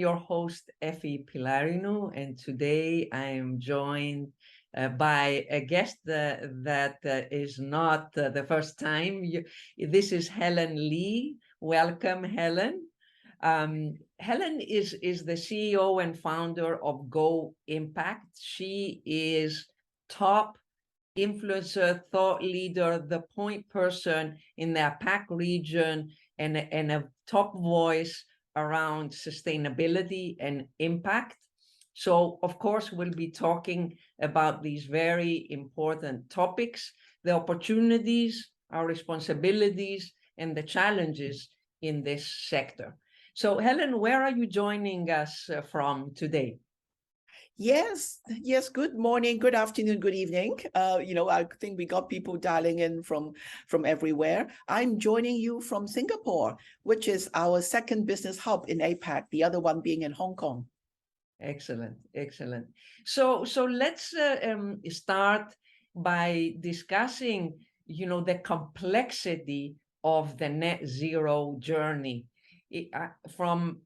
your host, Effie Pilarino, and today I am joined by a guest that is not the first time. This is Helene Li. Welcome, Helen. Helen is the CEO and founder of Go Impact. She is top influencer, thought leader, the point person in the APAC region, and a top voice around sustainability and impact. So, of course, we'll be talking about these very important topics, the opportunities, our responsibilities, and the challenges in this sector. So, Helen, where are you joining us from today? Yes. Good morning, good afternoon, good evening. I think we got people dialing in from everywhere. I'm joining you from Singapore, which is our second business hub in APAC, the other one being in Hong Kong. Excellent. So let's start by discussing, the complexity of the net zero journey. From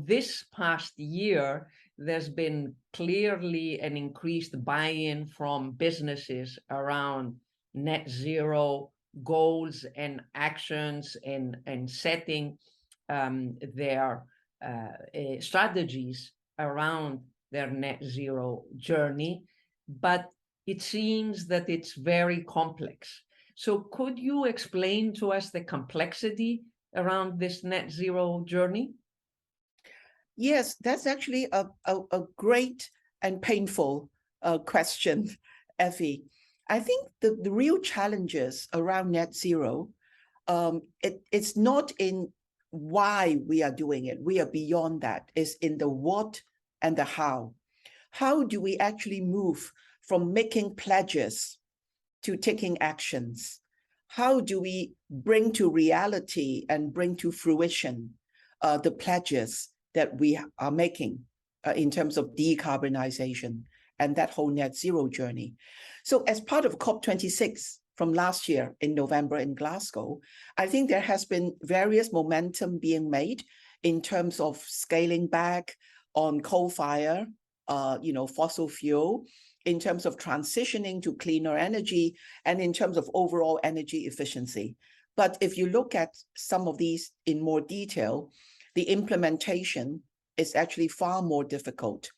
this past year, there's been clearly an increased buy-in from businesses around net zero goals and actions and setting their strategies around their net zero journey, but it seems that it's very complex. So could you explain to us the complexity around this net zero journey? Yes, that's actually a great and painful question, Effie. I think the real challenges around net zero, it's not in why we are doing it. We are beyond that. It's in the what and the how. How do we actually move from making pledges to taking actions? How do we bring to reality and bring to fruition the pledges that we are making in terms of decarbonization and that whole net zero journey? So as part of COP26 from last year in November in Glasgow, I think there has been various momentum being made in terms of scaling back on coal fire, fossil fuel, in terms of transitioning to cleaner energy, and in terms of overall energy efficiency. But if you look at some of these in more detail, the implementation is actually far more difficult.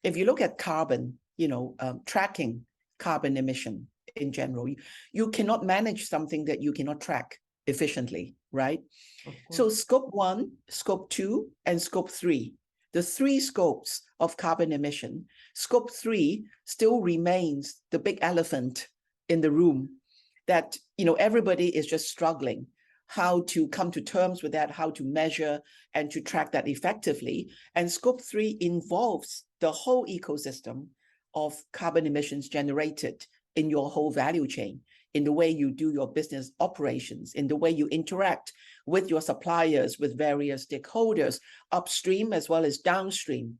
If you look at carbon, tracking carbon emission in general, you cannot manage something that you cannot track efficiently, right? So scope 1, scope 2, and scope 3, the three scopes of carbon emission, scope 3 still remains the big elephant in the room that, everybody is just struggling how to come to terms with that, how to measure and to track that effectively. And scope 3 involves the whole ecosystem of carbon emissions generated in your whole value chain, in the way you do your business operations, in the way you interact with your suppliers, with various stakeholders, upstream as well as downstream.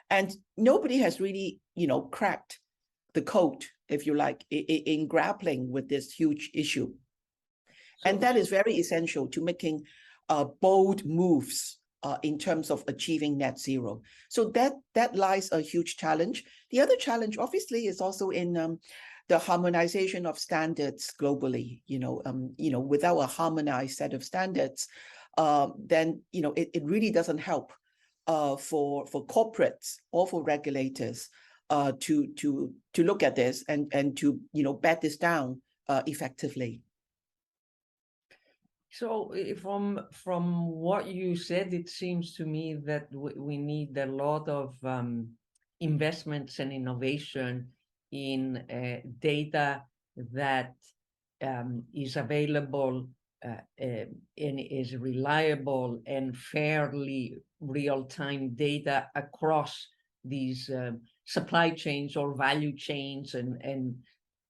And nobody has really, cracked the code, if you like, in grappling with this huge issue. And that is very essential to making bold moves in terms of achieving net zero. So that lies a huge challenge. The other challenge, obviously, is also in the harmonization of standards globally. Without a harmonized set of standards, then it really doesn't help for corporates or for regulators to look at this and to bat this down effectively. So from what you said, it seems to me that we need a lot of investments and innovation in data that is available and is reliable and fairly real-time data across these supply chains or value chains and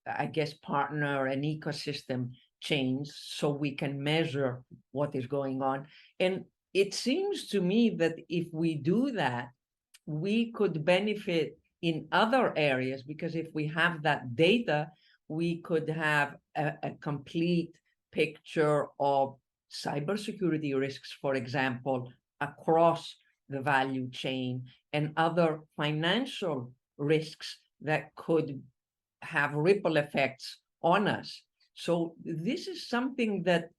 I guess partner and ecosystem chains, so we can measure what is going on. And it seems to me that if we do that, we could benefit in other areas, because if we have that data, we could have a complete picture of cybersecurity risks, for example, across the value chain and other financial risks that could have ripple effects on us. So this is something that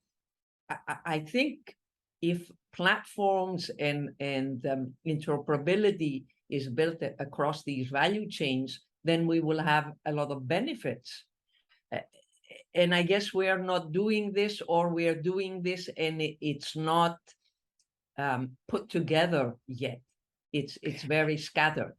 I think if platforms and interoperability is built across these value chains, then we will have a lot of benefits. And I guess we are not doing this, or we are doing this and it's not put together yet. It's very scattered.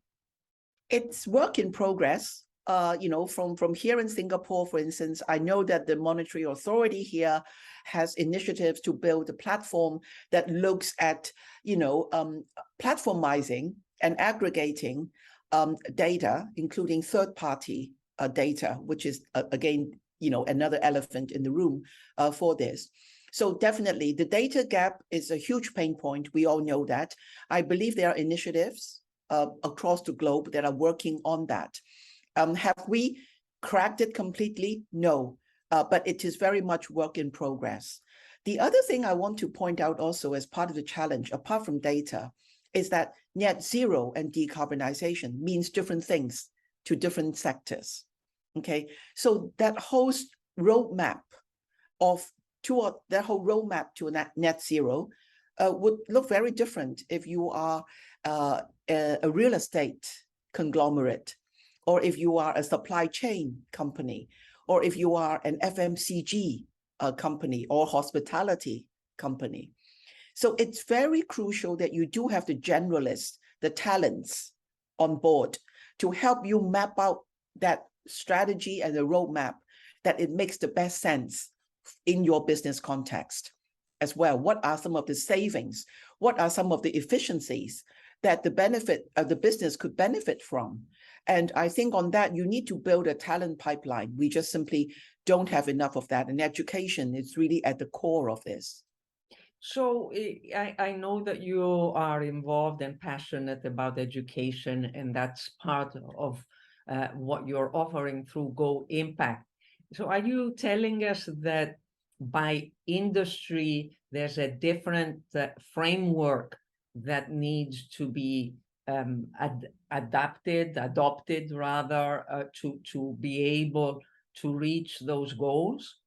It's work in progress. From here in Singapore, for instance, I know that the monetary authority here has initiatives to build a platform that looks at, platformizing and aggregating data, including third-party data, which is, again, another elephant in the room for this. So definitely, the data gap is a huge pain point. We all know that. I believe there are initiatives across the globe that are working on that. Have we cracked it completely? No, but it is very much work in progress. The other thing I want to point out also as part of the challenge, apart from data, is that net zero and decarbonization means different things to different sectors. Okay, so that whole roadmap to net zero would look very different if you are a real estate conglomerate, or if you are a supply chain company, or if you are an FMCG company or hospitality company. So it's very crucial that you do have the generalists, the talents on board to help you map out that strategy and the roadmap that it makes the best sense in your business context as well. What are some of the savings? What are some of the efficiencies that the business could benefit from? And I think on that, you need to build a talent pipeline. We just simply don't have enough of that. And education is really at the core of this. So I know that you are involved and passionate about education, and that's part of what you're offering through Go Impact. So are you telling us that by industry, there's a different framework that needs to be adopted rather, to be able to reach those goals?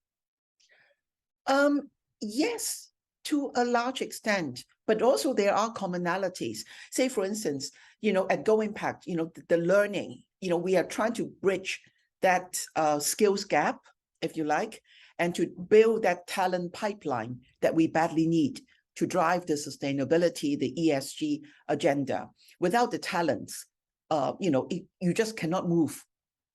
Yes, to a large extent, but also there are commonalities. Say, for instance, at Go Impact, the learning, we are trying to bridge that skills gap, if you like, and to build that talent pipeline that we badly need to drive the sustainability, the ESG agenda. Without the talents, you just cannot move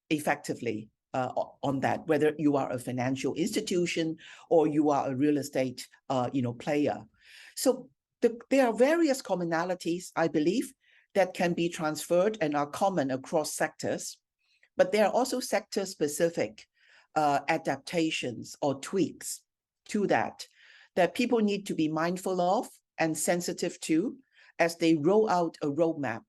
effectively on that, whether you are a financial institution or you are a real estate, player. So there are various commonalities, I believe, that can be transferred and are common across sectors, but there are also sector-specific adaptations or tweaks to that people need to be mindful of and sensitive to as they roll out a roadmap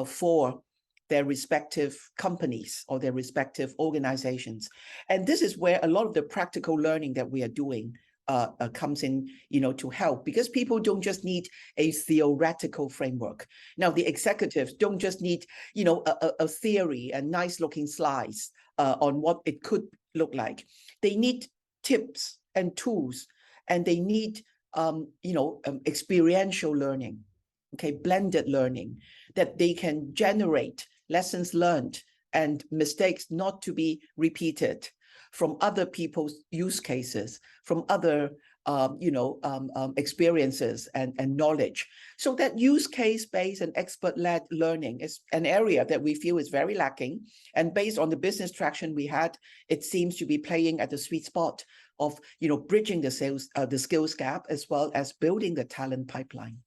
for their respective companies or their respective organizations. And this is where a lot of the practical learning that we are doing comes in, to help, because people don't just need a theoretical framework. Now, the executives don't just need, a theory and nice looking slides on what it could look like. They need tips and tools, and they need, experiential learning, blended learning, that they can generate lessons learned and mistakes not to be repeated from other people's use cases, from other experiences and knowledge. So that use case-based and expert-led learning is an area that we feel is very lacking. And based on the business traction we had, it seems to be playing at the sweet spot of bridging the skills gap, as well as building the talent pipeline.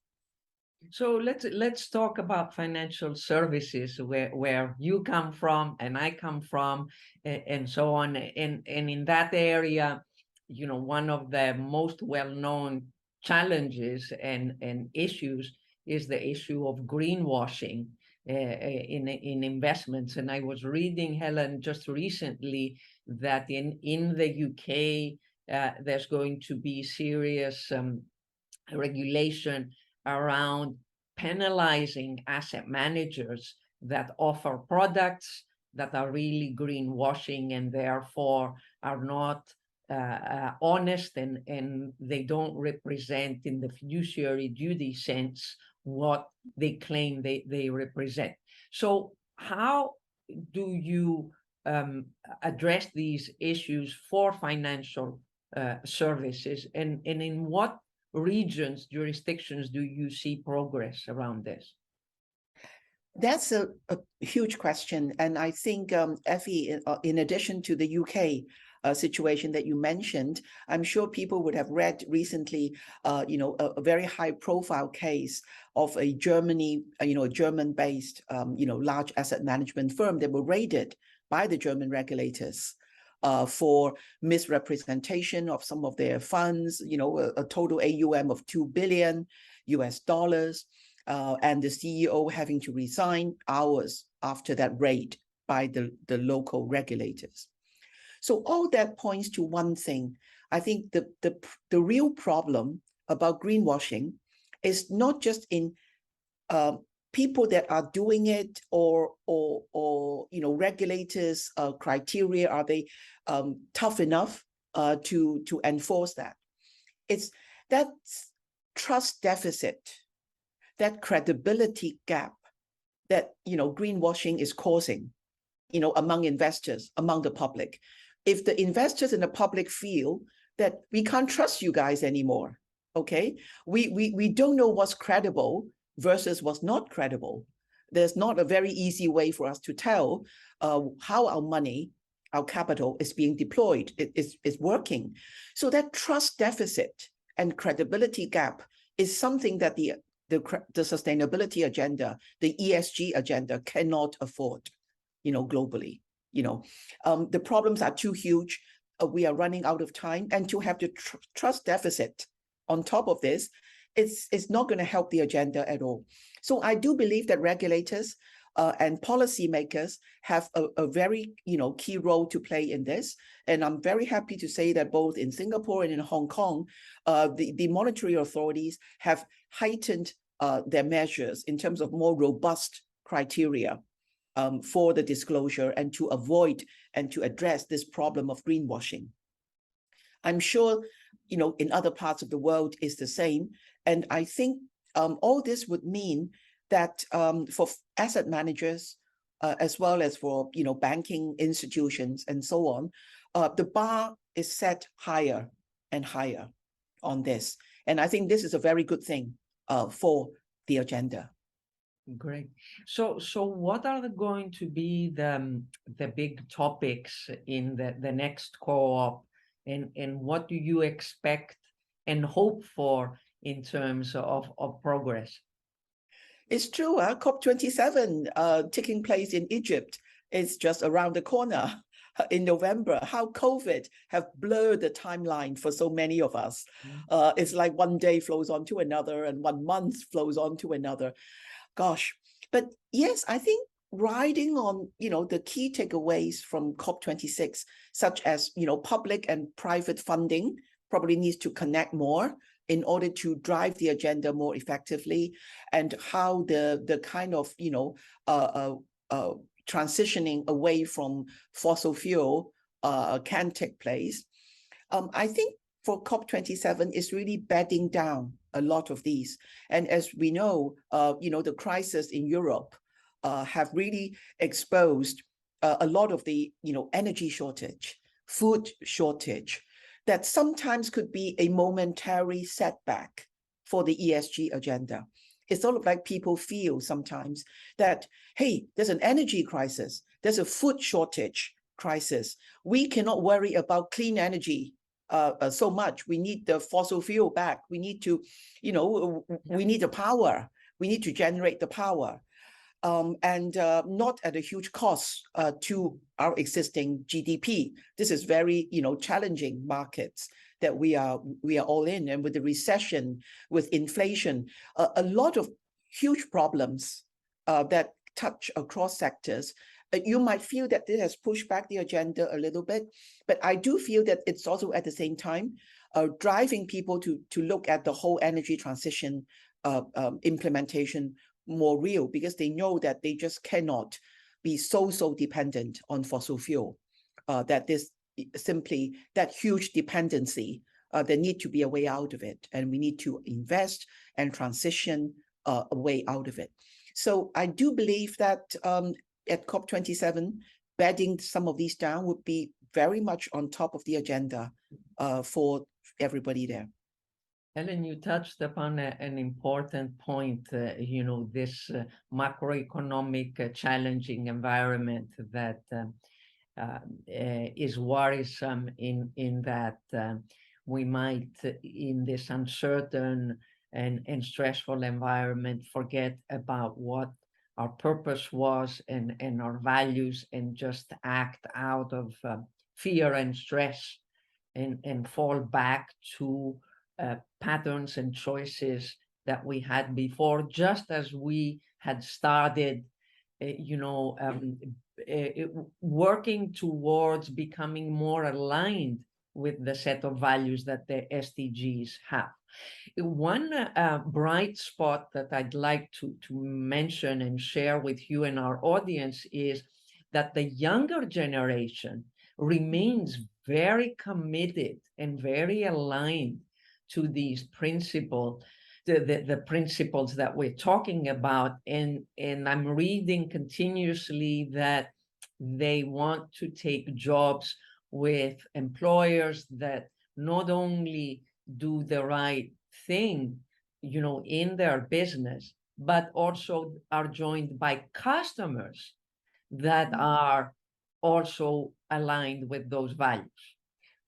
So let's talk about financial services, where you come from and I come from, and so on. And in that area, one of the most well-known challenges and issues is the issue of greenwashing in investments. And I was reading, Helen, just recently that in the UK, there's going to be serious regulation around penalizing asset managers that offer products that are really greenwashing and therefore are not honest, and they don't represent in the fiduciary duty sense what they claim they represent. So how do you address these issues for financial services, and in what regions, jurisdictions do you see progress around this? That's a huge question. And I think, Effie, in addition to the UK situation that you mentioned, I'm sure people would have read recently, a very high profile case of a German-based, large asset management firm that were raided by the German regulators for misrepresentation of some of their funds, a total AUM of $2 billion. And the CEO having to resign hours after that raid by the local regulators. So all that points to one thing. I think the real problem about greenwashing is not just in people that are doing it, or regulators' criteria. Are they tough enough to enforce that? It's that trust deficit, that credibility gap that greenwashing is causing, among investors, among the public. If the investors and the public feel that we can't trust you guys anymore, okay, we don't know what's credible versus what's not credible. There's not a very easy way for us to tell how our money, our capital is being deployed, is working. So that trust deficit and credibility gap is something that the sustainability agenda, the ESG agenda cannot afford, globally. The problems are too huge. We are running out of time, and to have the trust deficit on top of this, it's not going to help the agenda at all. So I do believe that regulators and policymakers have a very key role to play in this. And I'm very happy to say that both in Singapore and in Hong Kong, the monetary authorities have heightened their measures in terms of more robust criteria for the disclosure and to avoid and to address this problem of greenwashing. I'm sure in other parts of the world is the same. And I think all this would mean that for asset managers, as well as for banking institutions and so on, the bar is set higher and higher on this. And I think this is a very good thing for the agenda. Great. So what are going to be the big topics in the next co-op, and what do you expect and hope for in terms of progress? It's true, COP27 taking place in Egypt is just around the corner in November. How COVID have blurred the timeline for so many of us. It's like one day flows on to another and 1 month flows on to another. Gosh, but yes, I think riding on, the key takeaways from COP26, such as, public and private funding probably needs to connect more in order to drive the agenda more effectively, and how the kind of, transitioning away from fossil fuel can take place. I think for COP27 is really bedding down a lot of these. And as we know, the crisis in Europe have really exposed a lot of the, energy shortage, food shortage, that sometimes could be a momentary setback for the ESG agenda. It's sort of like people feel sometimes that, hey, there's an energy crisis, there's a food shortage crisis. We cannot worry about clean energy so much. We need the fossil fuel back. We need to, we need the power. We need to generate the power. And not at a huge cost to our existing GDP. This is very, challenging markets that we are all in, and with the recession, with inflation, a lot of huge problems that touch across sectors. You might feel that this has pushed back the agenda a little bit, but I do feel that it's also at the same time driving people to look at the whole energy transition implementation more real, because they know that they just cannot be so dependent on fossil fuel, that this simply, that huge dependency, there need to be a way out of it, and we need to invest and transition a way out of it. So I do believe that at COP27, bedding some of these down would be very much on top of the agenda for everybody there. Helen, you touched upon an important point, this macroeconomic challenging environment that is worrisome in that we might, in this uncertain and stressful environment, forget about what our purpose was and our values, and just act out of fear and stress, and fall back to patterns and choices that we had before, just as we had started, working towards becoming more aligned with the set of values that the SDGs have. One bright spot that I'd like to mention and share with you and our audience is that the younger generation remains very committed and very aligned to these principles, the principles that we're talking about. And I'm reading continuously that they want to take jobs with employers that not only do the right thing, in their business, but also are joined by customers that are also aligned with those values.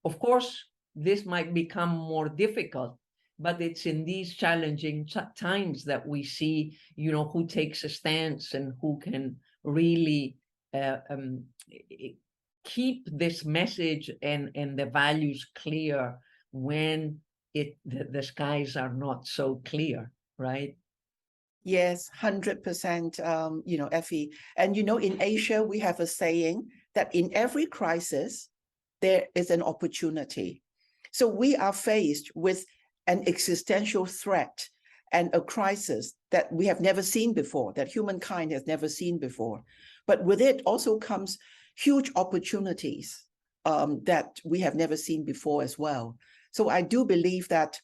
Of course, this might become more difficult, but it's in these challenging times that we see, who takes a stance and who can really keep this message and the values clear when the skies are not so clear, right? Yes, 100%, Effie. And, in Asia, we have a saying that in every crisis, there is an opportunity. So we are faced with an existential threat and a crisis that we have never seen before, that humankind has never seen before. But with it also comes huge opportunities that we have never seen before as well. So I do believe that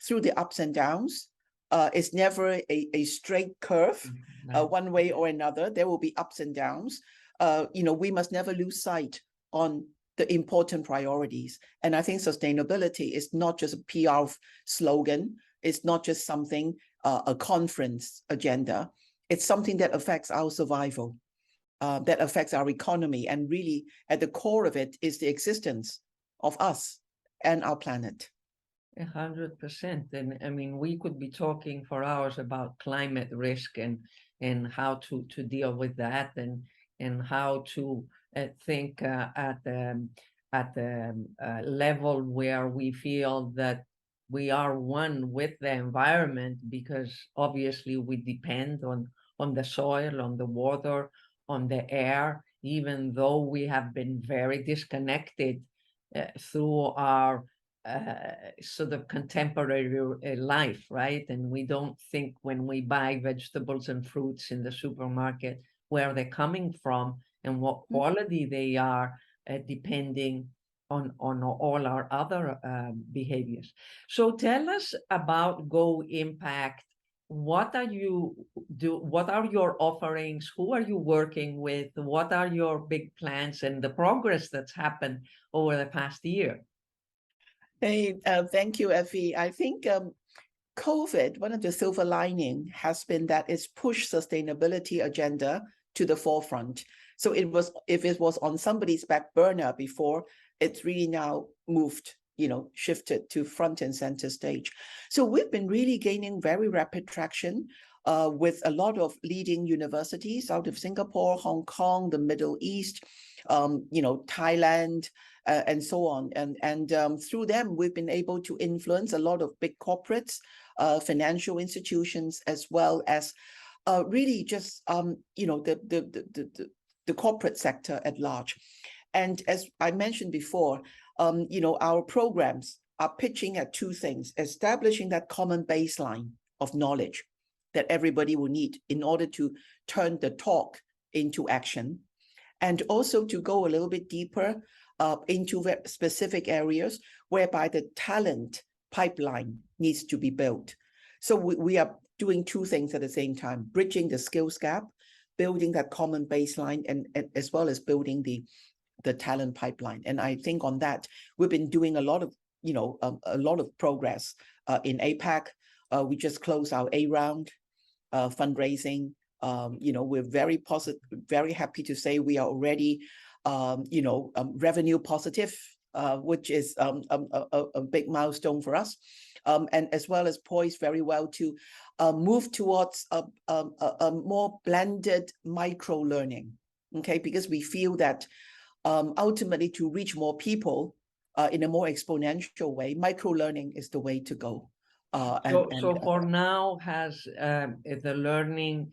through the ups and downs, it's never a straight curve, one way or another. There will be ups and downs. We must never lose sight on the important priorities. And I think sustainability is not just a PR slogan. It's not just something, a conference agenda. It's something that affects our survival, that affects our economy. And really, at the core of it is the existence of us and our planet. 100%. And I mean, we could be talking for hours about climate risk and how to deal with that, and how to think at the level where we feel that we are one with the environment, because obviously we depend on the soil, on the water, on the air, even though we have been very disconnected through our sort of contemporary life, right? And we don't think, when we buy vegetables and fruits in the supermarket, where they're coming from and what quality they are, depending on all our other behaviors. So tell us about Go Impact. What are you what are your offerings? Who are you working with? What are your big plans and the progress that's happened over the past year? Hey, thank you, Effie. I think COVID, one of the silver lining has been that it's pushed sustainability agenda to the forefront. So if it was on somebody's back burner before, it's really now moved, shifted to front and center stage. So we've been really gaining very rapid traction with a lot of leading universities out of Singapore, Hong Kong, the Middle East, Thailand, and so on. And through them, we've been able to influence a lot of big corporates, financial institutions, as well as really just, the corporate sector at large. And as I mentioned before, our programs are pitching at two things: establishing that common baseline of knowledge that everybody will need in order to turn the talk into action, and also to go a little bit deeper into specific areas whereby the talent pipeline needs to be built. So we are doing two things at the same time: bridging the skills gap, building that common baseline, and as well as building the talent pipeline. And I think on that, we've been doing a lot of, a lot of progress in APAC. We just closed our A round fundraising. We're very positive, very happy to say we are already, revenue positive, which is a big milestone for us. And as well as poised very well to move towards a more blended micro learning, okay? Because we feel that ultimately to reach more people in a more exponential way, micro learning is the way to go. So for now, has the learning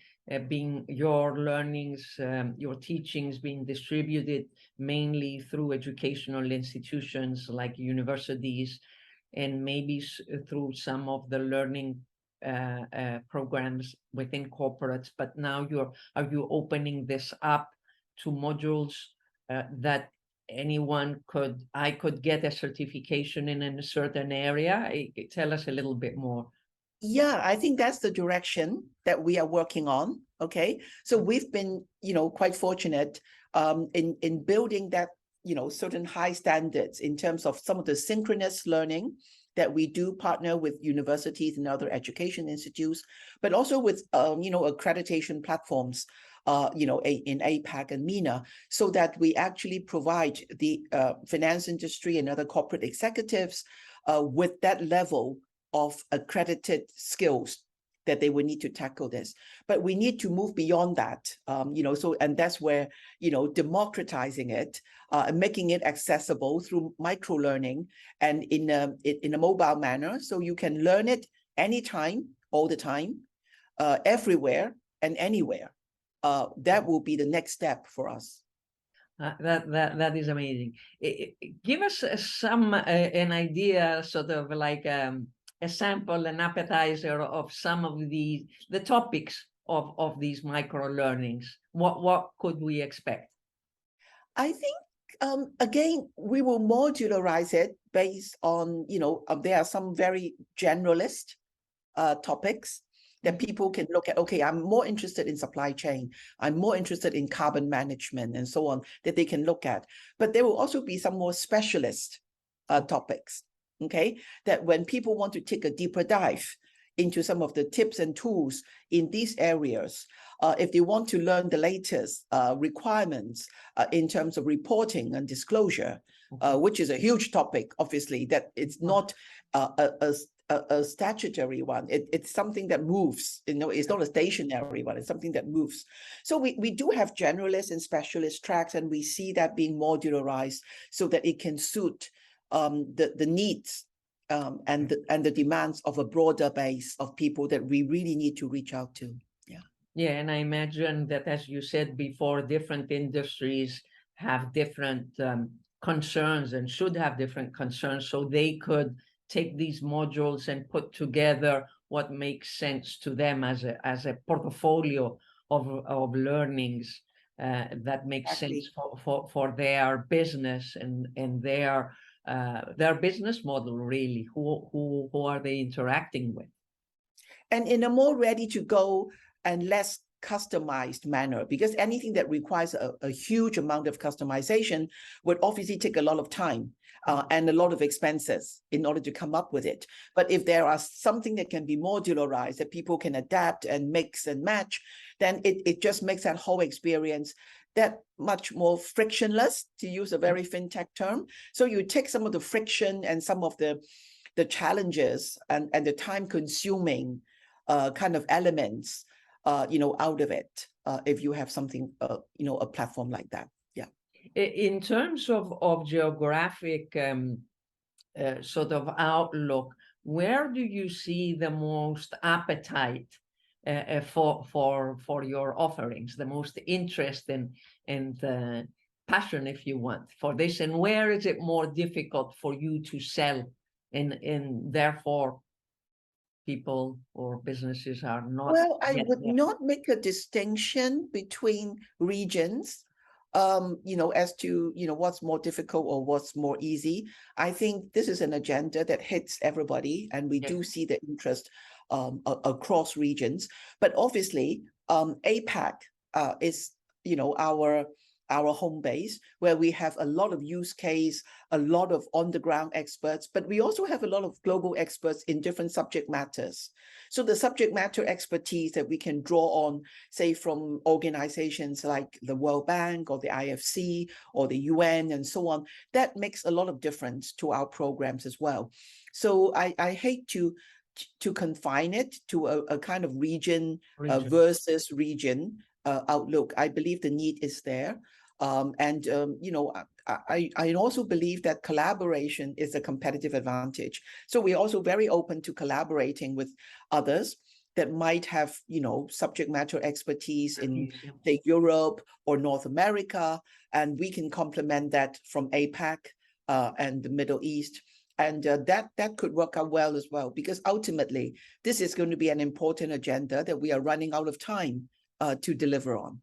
your teachings being distributed mainly through educational institutions like universities, and maybe through some of the learning programs within corporates, but now are you opening this up to modules that I could get a certification in a certain area? Tell us a little bit more. Yeah, I think that's the direction that we are working on. Okay, so we've been, quite fortunate in building that, certain high standards in terms of some of the synchronous learning that we do partner with universities and other education institutes, but also with, accreditation platforms, in APAC and MENA, so that we actually provide the finance industry and other corporate executives with that level of accredited skills that they will need to tackle this. But we need to move beyond that, and that's where, democratizing it and making it accessible through micro learning and in a mobile manner, so you can learn it anytime, all the time, everywhere and anywhere. That will be the next step for us. That is amazing. Give us an idea, sort of like a sample, an appetizer of some of the topics of these micro learnings. What could we expect? I think again, we will modularize it based on, there are some very generalist topics that people can look at. Okay, I'm more interested in supply chain, I'm more interested in carbon management and so on, that they can look at. But there will also be some more specialist topics, okay, that when people want to take a deeper dive into some of the tips and tools in these areas, if they want to learn the latest requirements in terms of reporting and disclosure, which is a huge topic, obviously, that it's not a statutory one. It's something that moves, it's not a stationary one, it's something that moves. So we do have generalist and specialist tracks, and we see that being modularized so that it can suit the needs and the demands of a broader base of people that we really need to reach out to. Yeah, and I imagine that, as you said before, different industries have different concerns and should have different concerns, so they could take these modules and put together what makes sense to them as a portfolio of learnings that makes sense for their business and their business model, really. Who are they interacting with? And in a more ready to go and less customized manner, because anything that requires a huge amount of customization would obviously take a lot of time and a lot of expenses in order to come up with it. But if there are something that can be modularized, that people can adapt and mix and match, then it just makes that whole experience that much more frictionless, to use a very fintech term. So you take some of the friction and some of the challenges and the time consuming kind of elements out of it, if you have something, a platform like that. Yeah. In terms of geographic sort of outlook, where do you see the most appetite for your offerings, the most interest and passion, if you want, for this, and where is it more difficult for you to sell and therefore people or businesses are not Well, I yet would there? not make a distinction between regions, as to, what's more difficult or what's more easy. I think this is an agenda that hits everybody, and we do see the interest across regions. But obviously, APAC is, our home base, where we have a lot of use case, a lot of on-the-ground experts, but we also have a lot of global experts in different subject matters. So the subject matter expertise that we can draw on, say, from organizations like the World Bank or the IFC or the UN and so on, that makes a lot of difference to our programs as well. So I hate to confine it to a kind of region versus region outlook. I believe the need is there. I also believe that collaboration is a competitive advantage. So we're also very open to collaborating with others that might have, subject matter expertise in, say, Europe or North America, and we can complement that from APAC and the Middle East. And that could work out well as well, because ultimately, this is going to be an important agenda that we are running out of time to deliver on.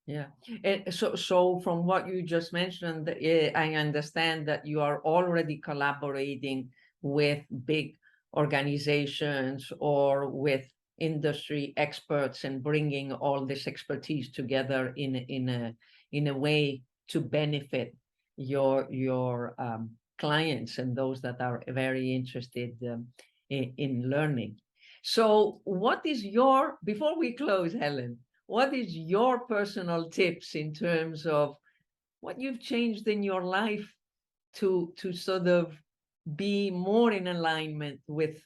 Yeah. And so from what you just mentioned, I understand that you are already collaborating with big organizations or with industry experts and bringing all this expertise together in a way to benefit your clients and those that are very interested in learning. So what is before we close, Helen, what is your personal tips in terms of what you've changed in your life to sort of be more in alignment with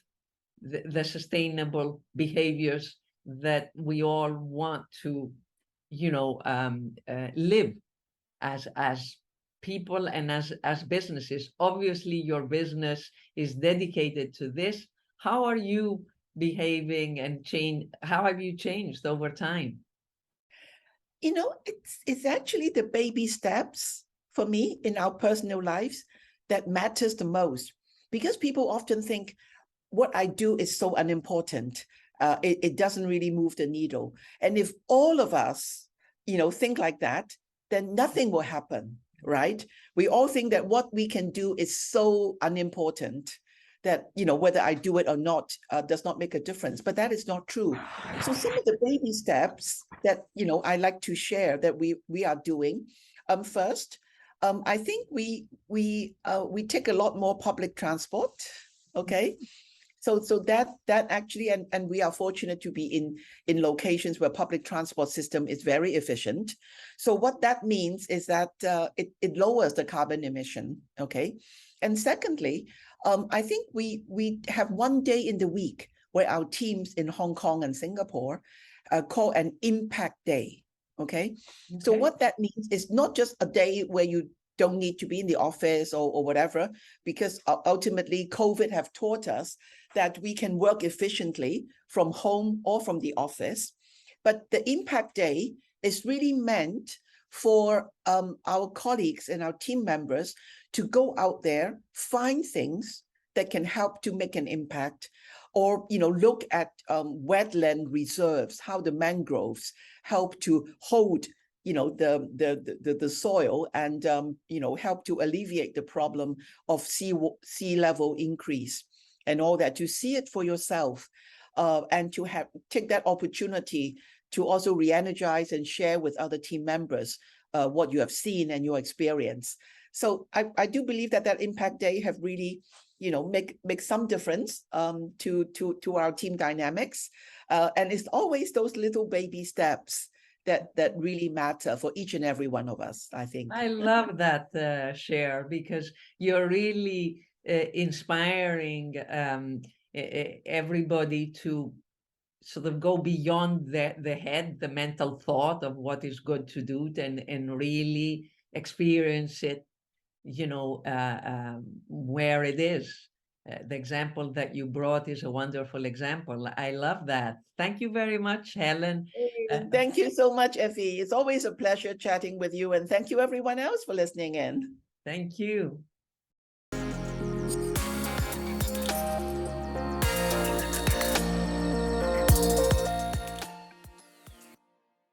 the sustainable behaviors that we all want to, live as people and as businesses? Obviously, your business is dedicated to this. How are you behaving and how have you changed over time? It's actually the baby steps for me in our personal lives that matters the most, because people often think what I do is so unimportant. It doesn't really move the needle. And if all of us, think like that, then nothing will happen, right? We all think that what we can do is so unimportant that, whether I do it or not does not make a difference. But that is not true. So some of the baby steps that, I like to share that we are doing. First, I think we take a lot more public transport. Okay. So that actually, and we are fortunate to be in locations where public transport system is very efficient. So what that means is that it lowers the carbon emission. Okay. And secondly, I think we have one day in the week where our teams in Hong Kong and Singapore call an impact day. Okay. So what that means is not just a day where you don't need to be in the office or whatever, because ultimately COVID have taught us that we can work efficiently from home or from the office. But the impact day is really meant for our colleagues and our team members to go out there, find things that can help to make an impact, or look at wetland reserves, how the mangroves help to hold the soil and help to alleviate the problem of sea level increase and all that, to see it for yourself and to take that opportunity to also re-energize and share with other team members what you have seen and your experience. So I do believe that impact day have really make some difference to our team dynamics, and it's always those little baby steps that really matter for each and every one of us, I think. I love that share, because you're really inspiring everybody to sort of go beyond the head, the mental thought of what is good to do, and really experience it, where it is. The example that you brought is a wonderful example. I love that. Thank you very much, Helen. Thank you so much, Effie. It's always a pleasure chatting with you, and thank you everyone else for listening in. Thank you.